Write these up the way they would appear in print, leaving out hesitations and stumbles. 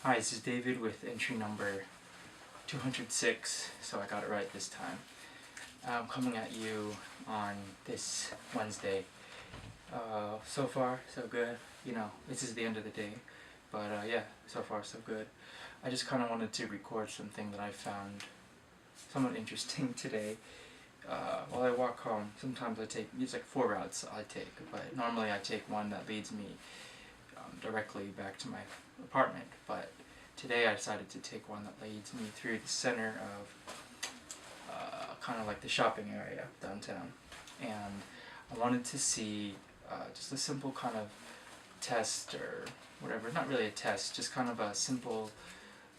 Hi, this is David with entry number 206, so I got it right this time. I'm coming at you on this Wednesday. So far, so good. You know, this is the end of the day, but yeah, so far so good. I just kind of wanted to record something that I found somewhat interesting today. While I walk home, sometimes it's like 4 routes I take, but normally I take one that leads me directly back to my apartment, but today I decided to take one that leads me through the center of kind of like the shopping area downtown, and I wanted to see just a simple kind of test or whatever, not really a test, just kind of a simple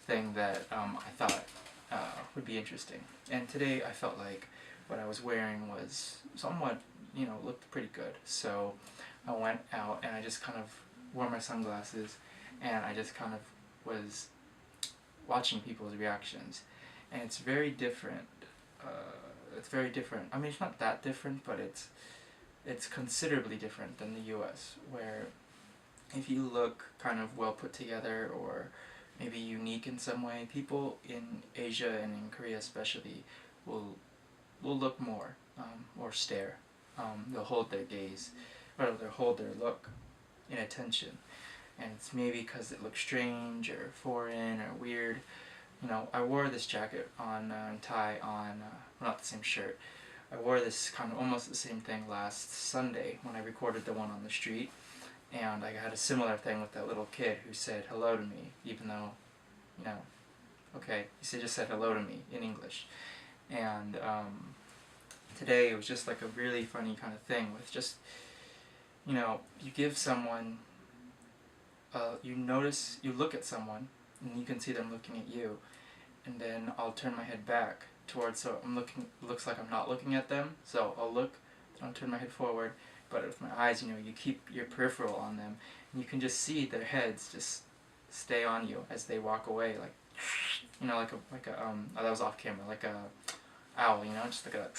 thing that I thought would be interesting. And today I felt like what I was wearing was somewhat, looked pretty good. So I went out and I just kind of wore my sunglasses and I just kind of was watching people's reactions. And it's very different. It's very different. I mean, it's not that different, but it's considerably different than the US, where if you look kind of well put together or maybe unique in some way, people in Asia and in Korea especially will look more or stare. They'll hold their gaze, or they'll hold their look in attention. And it's maybe because it looks strange or foreign or weird. I wore this jacket on and tie on, well, not the same shirt. I wore this kind of almost the same thing last Sunday when I recorded the one on the street, and I had a similar thing with that little kid who said hello to me, even though, okay, he just said hello to me in English. And today it was just like a really funny kind of thing with just, you give someone, you look at someone, and you can see them looking at you, and then I'll turn my head back towards, so looks like I'm not looking at them, so I'll look, then I'll turn my head forward, but with my eyes, you keep your peripheral on them, and you can just see their heads just stay on you as they walk away, like, that was off camera, like a owl, just like a,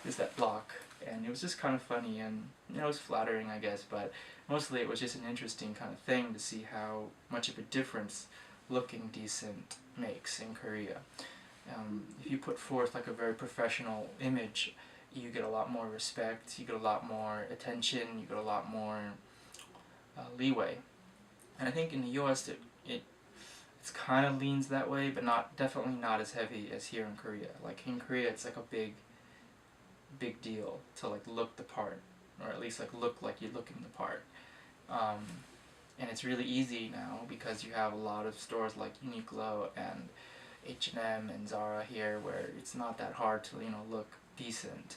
just that block, and it was just kind of funny, and, it was flattering, I guess, but mostly it was just an interesting kind of thing to see how much of a difference looking decent makes in Korea. If you put forth like a very professional image, you get a lot more respect, you get a lot more attention, you get a lot more leeway. And I think in the US it's kind of leans that way, but definitely not as heavy as here in Korea. Like in Korea it's like a big deal to like look the part, or at least like look like you're looking the part. And it's really easy now because you have a lot of stores like Uniqlo and H&M and Zara here, where it's not that hard to look decent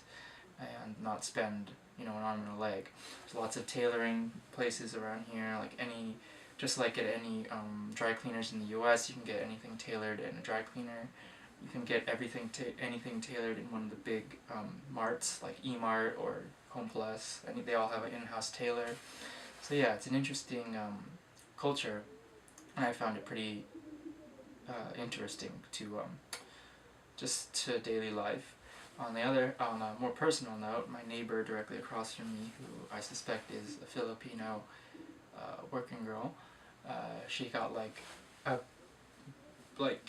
and not spend an arm and a leg. There's lots of tailoring places around here, just like at any dry cleaners in the US, you can get anything tailored in a dry cleaner. You can get anything tailored in one of the big marts like E-Mart or Home Plus. I think they all have an in-house tailor. So yeah, it's an interesting culture, and I found it pretty interesting to just to daily life. On a more personal note, my neighbor directly across from me, who I suspect is a Filipino working girl, she got a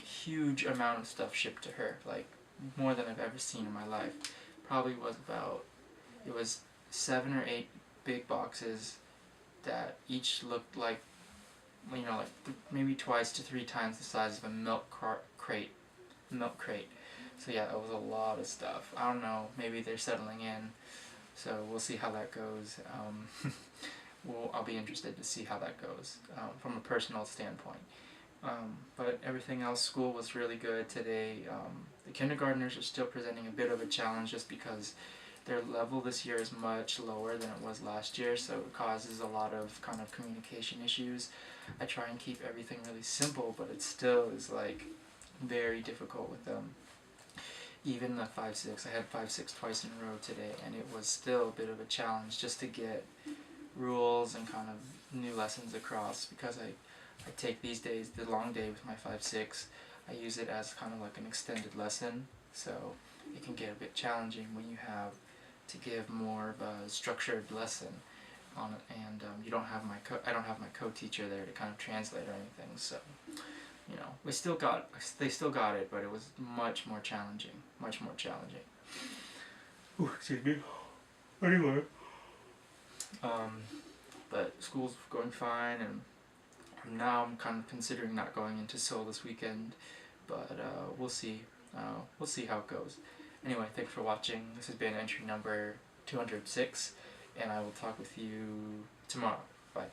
huge amount of stuff shipped to her, like more than I've ever seen in my life. Probably it was 7 or 8 big boxes that each looked like, maybe twice to 3 times the size of a milk crate. So yeah, it was a lot of stuff. I don't know, maybe they're settling in, so we'll see how that goes. I'll be interested to see how that goes from a personal standpoint. But everything else, school was really good today. The kindergartners are still presenting a bit of a challenge just because their level this year is much lower than it was last year, so it causes a lot of kind of communication issues. I try and keep everything really simple, but it still is very difficult with them. Even the 5-6, I had 5-6 twice in a row today, and it was still a bit of a challenge just to get rules and kind of new lessons across, because I take these days, the long day with my 5-6, I use it as kind of like an extended lesson, so it can get a bit challenging when you have to give more of a structured lesson. on it, and you don't have I don't have my co-teacher there to kind of translate or anything. So, you know, they still got it, but it was much more challenging. Ooh, excuse me. Anyway, but school's going fine, and now I'm kind of considering not going into Seoul this weekend, but we'll see. We'll see how it goes. Anyway, thanks for watching. This has been entry number 206, and I will talk with you tomorrow. Bye.